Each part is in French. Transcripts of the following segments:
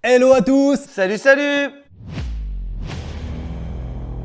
Hello à tous! Salut, salut!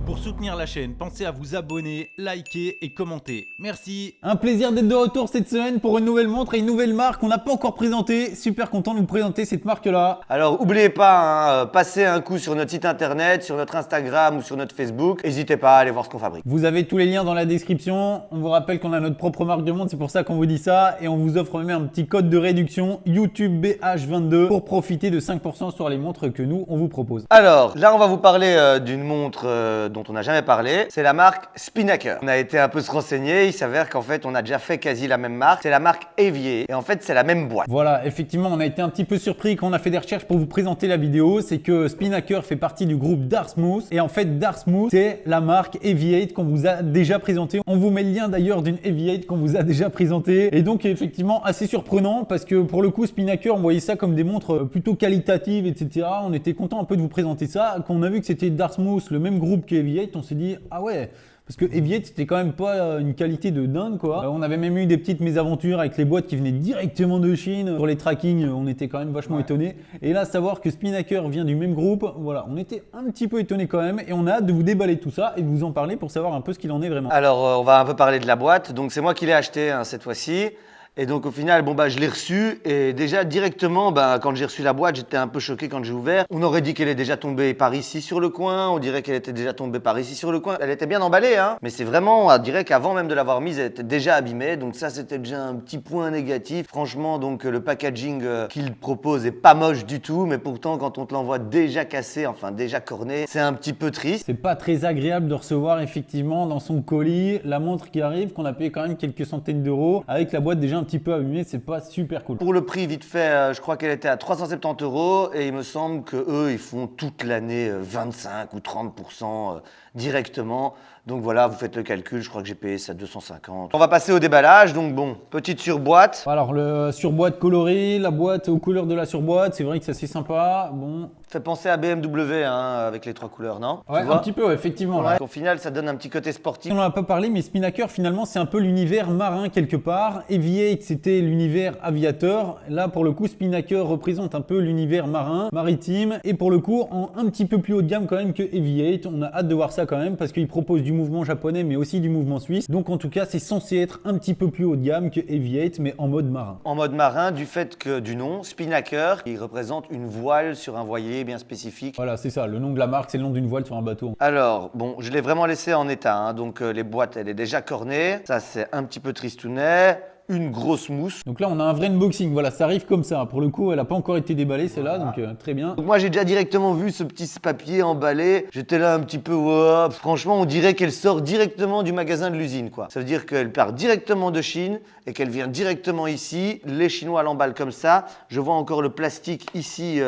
Pour soutenir la chaîne, pensez à vous abonner, liker et commenter. Merci. Un plaisir d'être de retour cette semaine pour une nouvelle montre et une nouvelle marque qu'on n'a pas encore présentée. Super content de vous présenter cette marque-là. Alors, n'oubliez pas, passez un coup sur notre site internet, sur notre Instagram ou sur notre Facebook. N'hésitez pas à aller voir ce qu'on fabrique. Vous avez tous les liens dans la description. On vous rappelle qu'on a notre propre marque de montre, c'est pour ça qu'on vous dit ça. Et on vous offre même un petit code de réduction YouTube BH22 pour profiter de 5% sur les montres que nous, on vous propose. Alors, là, on va vous parler d'une montre dont on n'a jamais parlé. C'est la marque Spinnaker. On a été un peu se renseigner. Il s'avère qu'en fait, on a déjà fait quasi la même marque. C'est la marque Aviate. Et en fait, c'est la même boîte. Voilà, effectivement, on a été un petit peu surpris quand on a fait des recherches pour vous présenter la vidéo. C'est que Spinnaker fait partie du groupe Dartmouth. Et en fait, Dartmouth, c'est la marque Aviate qu'on vous a déjà présentée. On vous met le lien d'ailleurs d'une Aviate qu'on vous a déjà présentée. Et donc, effectivement, assez surprenant parce que pour le coup, Spinnaker, on voyait ça comme des montres plutôt qualitatives, etc. On était content un peu de vous présenter ça. Quand on a vu que c'était Dartmouth, le même groupe qu'Aviate, on s'est dit, ah ouais, parce que Aviate, c'était quand même pas une qualité de dingue, quoi. On avait même eu des petites mésaventures avec les boîtes qui venaient directement de Chine. Pour les trackings, on était quand même vachement étonnés. Et là, savoir que Spinnaker vient du même groupe, voilà, on était un petit peu étonnés quand même. Et on a hâte de vous déballer tout ça et de vous en parler pour savoir un peu ce qu'il en est vraiment. Alors, on va un peu parler de la boîte. Donc, c'est moi qui l'ai acheté cette fois-ci. Et donc au final, je l'ai reçu et déjà directement, quand j'ai reçu la boîte, j'étais un peu choqué quand j'ai ouvert. On aurait dit qu'elle est déjà tombée par ici sur le coin, on dirait qu'elle était déjà tombée par ici sur le coin. Elle était bien emballée, hein, mais c'est vraiment, on dirait qu'avant même de l'avoir mise, elle était déjà abîmée. Donc ça, c'était déjà un petit point négatif. Franchement, donc le packaging qu'il propose est pas moche du tout, mais pourtant quand on te l'envoie déjà cassé, enfin déjà corné, c'est un petit peu triste. C'est pas très agréable de recevoir effectivement dans son colis la montre qui arrive, qu'on a payé quand même quelques centaines d'euros, avec la boîte déjà un petit peu abîmée, c'est pas super cool. Pour le prix, vite fait, je crois qu'elle était à 370 € et il me semble que eux, ils font toute l'année 25 ou 30% directement. Donc voilà, vous faites le calcul, je crois que j'ai payé ça 250. On va passer au déballage, donc bon, petite surboîte. Alors le surboîte coloré, la boîte aux couleurs de la surboîte, c'est vrai que c'est assez sympa. Bon. Fait penser à BMW avec les trois couleurs, non? Ouais, un petit peu, effectivement. Ouais. Au final, ça donne un petit côté sportif. On n'en a pas parlé, mais Spinnaker, finalement, c'est un peu l'univers marin quelque part. Aviate, c'était l'univers aviateur. Là, pour le coup, Spinnaker représente un peu l'univers marin, maritime. Et pour le coup, un petit peu plus haut de gamme quand même que Aviate. On a hâte de voir ça quand même parce qu'il propose du mouvement japonais, mais aussi du mouvement suisse. Donc, en tout cas, c'est censé être un petit peu plus haut de gamme que Aviate, mais en mode marin. En mode marin, du fait que du nom, Spinnaker, il représente une voile sur un voilier bien spécifique. Voilà, c'est ça. Le nom de la marque, c'est le nom d'une voile sur un bateau. Alors, bon, je l'ai vraiment laissé en état, donc les boîtes, elle est déjà cornée. Ça, c'est un petit peu tristounet. Une grosse mousse. Donc là, on a un vrai unboxing. Voilà, ça arrive comme ça. Pour le coup, elle n'a pas encore été déballée, celle-là, donc très bien. Donc moi, j'ai déjà directement vu ce petit papier emballé. J'étais là un petit peu, wow. Franchement, on dirait qu'elle sort directement du magasin de l'usine, quoi. Ça veut dire qu'elle part directement de Chine et qu'elle vient directement ici. Les Chinois l'emballent comme ça. Je vois encore le plastique ici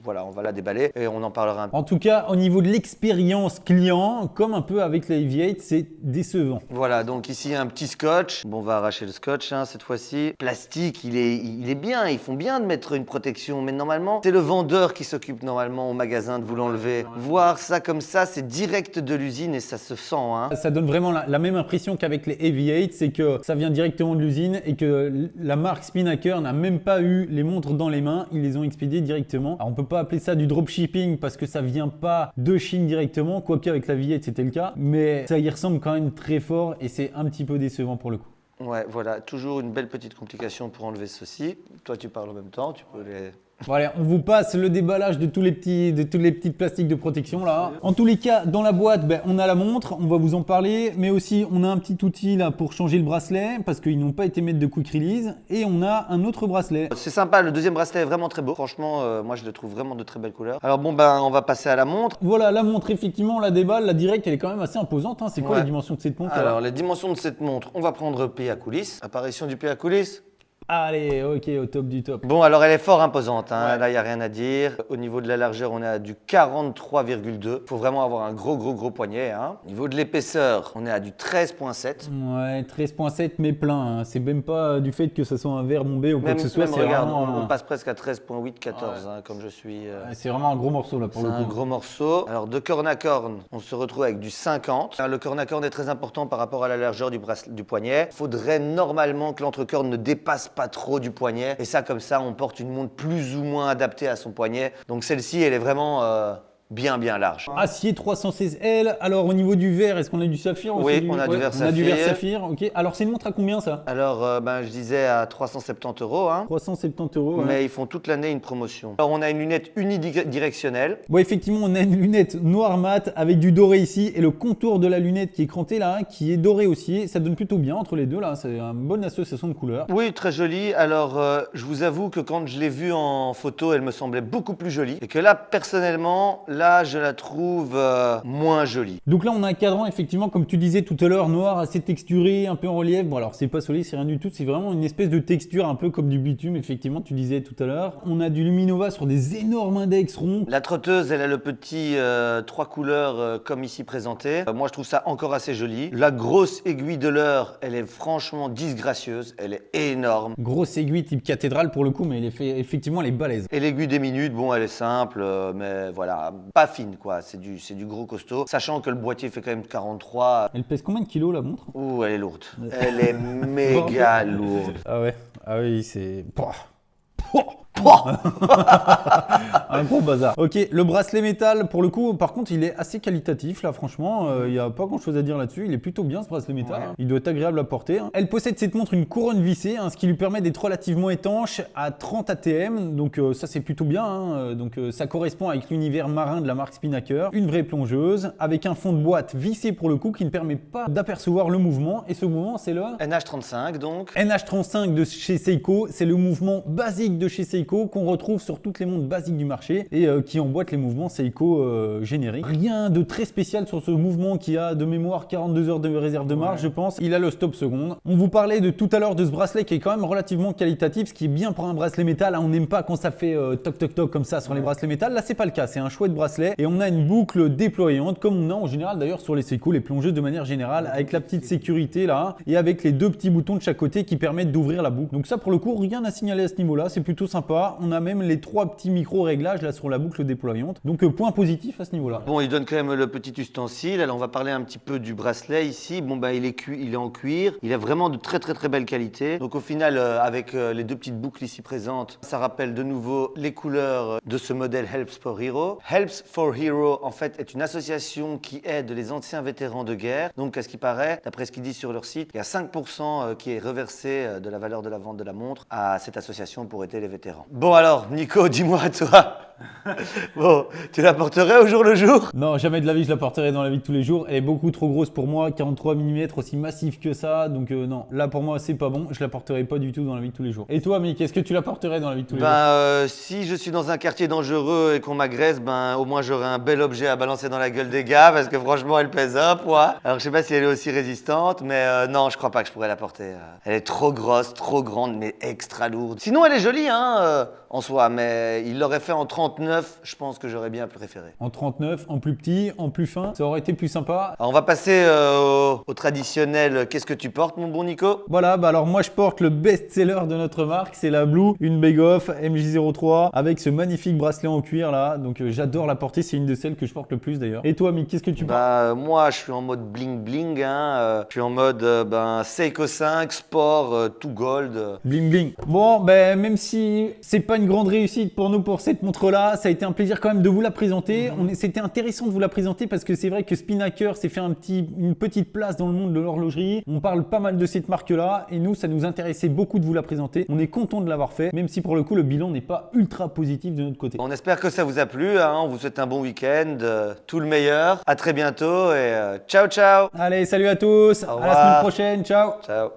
voilà, on va la déballer et on en parlera un peu. En tout cas, au niveau de l'expérience client, comme un peu avec la Aviate, c'est décevant. Voilà, donc ici, un petit scotch. Bon, on va arracher le scotch cette fois-ci. Plastique, il est bien. Ils font bien de mettre une protection. Mais normalement, c'est le vendeur qui s'occupe normalement au magasin de vous l'enlever. Voir ça comme ça, c'est direct de l'usine et ça se sent. Hein. Ça donne vraiment la même impression qu'avec les Aviate, c'est que ça vient directement de l'usine et que la marque Spinnaker n'a même pas eu les montres dans les mains. Ils les ont expédiées directement. Alors, on peut pas appeler ça du dropshipping parce que ça vient pas de Chine directement, quoique avec la Aviate c'était le cas. Mais ça y ressemble quand même très fort et c'est un petit peu décevant pour le coup. Ouais, voilà, toujours une belle petite complication pour enlever ceci. Toi, tu parles en même temps, tu peux les... Bon allez, on vous passe le déballage de tous les petits plastiques de protection là. En tous les cas, dans la boîte, on a la montre, on va vous en parler, mais aussi on a un petit outil là pour changer le bracelet parce qu'ils n'ont pas été mettre de quick release et on a un autre bracelet. C'est sympa, le deuxième bracelet est vraiment très beau. Franchement, moi je le trouve vraiment de très belles couleurs. Alors bon, on va passer à la montre. Voilà, la montre effectivement, la déballe, la directe, elle est quand même assez imposante. Hein. C'est quoi les dimensions de cette montre? Alors les dimensions de cette montre, on va prendre P à coulisses. Apparition du P à coulisses. Allez, ok, au top du top. Bon, alors elle est fort imposante, hein. Ouais. Là, il n'y a rien à dire. Au niveau de la largeur, on est à du 43,2. Il faut vraiment avoir un gros poignet. Hein. Au niveau de l'épaisseur, on est à du 13,7. Ouais, 13,7 mais plein. Hein. C'est même pas du fait que ça soit un verre bombé ou quoi que ce soit. Regarde, on passe presque à 13,8, 14, hein, comme je suis. C'est vraiment un gros morceau là pour le coup. C'est un gros morceau. Alors de corne à corne, on se retrouve avec du 50. Alors, le corne à corne est très important par rapport à la largeur du poignet. Il faudrait normalement que l'entrecorne ne dépasse pas trop du poignet. Et ça, comme ça, on porte une montre plus ou moins adaptée à son poignet. Donc celle-ci, elle est vraiment bien large. Acier 316L. Alors au niveau du verre, est-ce qu'on a du saphir aussi? Oui, on a du verre On a du verre saphir. saphir, ok. Alors c'est une montre à combien ça? Alors, je disais à 370 €, hein. 370 €. Ouais. Mais ils font toute l'année une promotion. Alors, on a une lunette unidirectionnelle. Bon, effectivement, on a une lunette noire mat avec du doré ici et le contour de la lunette qui est cranté là, qui est doré aussi. Ça donne plutôt bien entre les deux là. C'est une bonne association de couleurs. Oui, très jolie. Alors, je vous avoue que quand je l'ai vue en photo, elle me semblait beaucoup plus jolie. Et que là, personnellement, là, je la trouve moins jolie. Donc là, on a un cadran, effectivement, comme tu disais tout à l'heure, noir, assez texturé, un peu en relief. Bon, alors c'est pas solide, c'est rien du tout. C'est vraiment une espèce de texture un peu comme du bitume, effectivement, tu disais tout à l'heure. On a du Luminova sur des énormes index ronds. La trotteuse, elle a le petit 3 couleurs comme ici présenté. Moi, je trouve ça encore assez joli. La grosse aiguille de l'heure, elle est franchement disgracieuse. Elle est énorme. Grosse aiguille type cathédrale pour le coup, mais elle est fait, effectivement, elle est balèze. Et l'aiguille des minutes, bon, elle est simple, mais voilà, pas fine quoi. C'est du gros costaud. Sachant que le boîtier fait quand même 43. Elle pèse combien de kilos la montre? Ouh, elle est lourde. Elle est méga lourde. Ah ouais, ah oui, c'est... Un gros bazar. Ok, le bracelet métal, pour le coup, par contre, il est assez qualitatif là, franchement. Il n'y a pas grand chose à dire là-dessus. Il est plutôt bien ce bracelet métal. Ouais. Hein. Il doit être agréable à porter. Hein. Elle possède cette montre une couronne vissée, hein, ce qui lui permet d'être relativement étanche à 30 ATM. Donc ça, c'est plutôt bien. Hein. Donc ça correspond avec l'univers marin de la marque Spinnaker. Une vraie plongeuse avec un fond de boîte vissé pour le coup qui ne permet pas d'apercevoir le mouvement. Et ce mouvement, c'est le NH35 donc. NH35 de chez Seiko. C'est le mouvement basique de chez Seiko qu'on retrouve sur toutes les montres basiques du marché et qui emboîtent les mouvements Seiko génériques. Rien de très spécial sur ce mouvement qui a de mémoire 42 heures de réserve de marche, je pense. Il a le stop seconde. On vous parlait de tout à l'heure de ce bracelet qui est quand même relativement qualitatif, ce qui est bien pour un bracelet métal. Hein. On n'aime pas quand ça fait toc toc toc comme ça sur les bracelets métal. Là, c'est pas le cas. C'est un chouette bracelet et on a une boucle déployante comme on a en général d'ailleurs sur les Seiko, les plongeuses de manière générale, avec la petite sécurité là et avec les deux petits boutons de chaque côté qui permettent d'ouvrir la boucle. Donc ça, pour le coup, rien à signaler à ce niveau-là. C'est plutôt sympa. On a même les trois petits micro-réglages là sur la boucle déployante. Donc point positif à ce niveau-là. Bon, il donne quand même le petit ustensile. Alors on va parler un petit peu du bracelet ici. Bon bah il est en cuir. Il a vraiment de très belle qualité. Donc au final avec les deux petites boucles ici présentes, ça rappelle de nouveau les couleurs de ce modèle Helps for Hero. Helps for Hero en fait est une association qui aide les anciens vétérans de guerre. Donc à ce qui paraît, d'après ce qu'ils disent sur leur site, il y a 5% qui est reversé de la valeur de la vente de la montre à cette association pour aider les vétérans. Bon alors Nico, dis-moi toi. Bon, tu la porterais au jour le jour? Non, jamais de la vie je la porterai dans la vie de tous les jours. Elle est beaucoup trop grosse pour moi, 43 mm, aussi massif que ça. Donc non, là pour moi c'est pas bon. Je la porterai pas du tout dans la vie de tous les jours. Et toi, Mick, est-ce que tu la porterais dans la vie de tous les jours? Si je suis dans un quartier dangereux et qu'on m'agresse, au moins j'aurai un bel objet à balancer dans la gueule des gars parce que franchement elle pèse un poids. Alors je sais pas si elle est aussi résistante, mais non, je crois pas que je pourrais la porter. Elle est trop grosse, trop grande, mais extra lourde. Sinon elle est jolie en soi, mais il l'aurait fait en 39, je pense que j'aurais bien préféré. En 39, en plus petit, en plus fin, ça aurait été plus sympa. Alors on va passer au traditionnel. Qu'est-ce que tu portes, mon bon Nico? Voilà, alors moi je porte le best-seller de notre marque, c'est la Blue, une Bake-Off MJ03 avec ce magnifique bracelet en cuir là. Donc j'adore la porter, c'est une de celles que je porte le plus d'ailleurs. Et toi, Mick, qu'est-ce que tu portes? Moi je suis en mode bling bling, je suis en mode Seiko 5 Sport tout gold. Bling bling. Bon, même si c'est pas une grande réussite pour nous pour cette montre-là, ça a été un plaisir quand même de vous la présenter. C'était intéressant de vous la présenter parce que c'est vrai que Spinnaker s'est fait une petite place dans le monde de l'horlogerie. On parle pas mal de cette marque-là et nous, ça nous intéressait beaucoup de vous la présenter. On est content de l'avoir fait, même si pour le coup, le bilan n'est pas ultra positif de notre côté. On espère que ça vous a plu. On vous souhaite un bon week-end, tout le meilleur. À très bientôt et ciao ciao. Allez, salut à tous. À la semaine prochaine. Ciao. Ciao.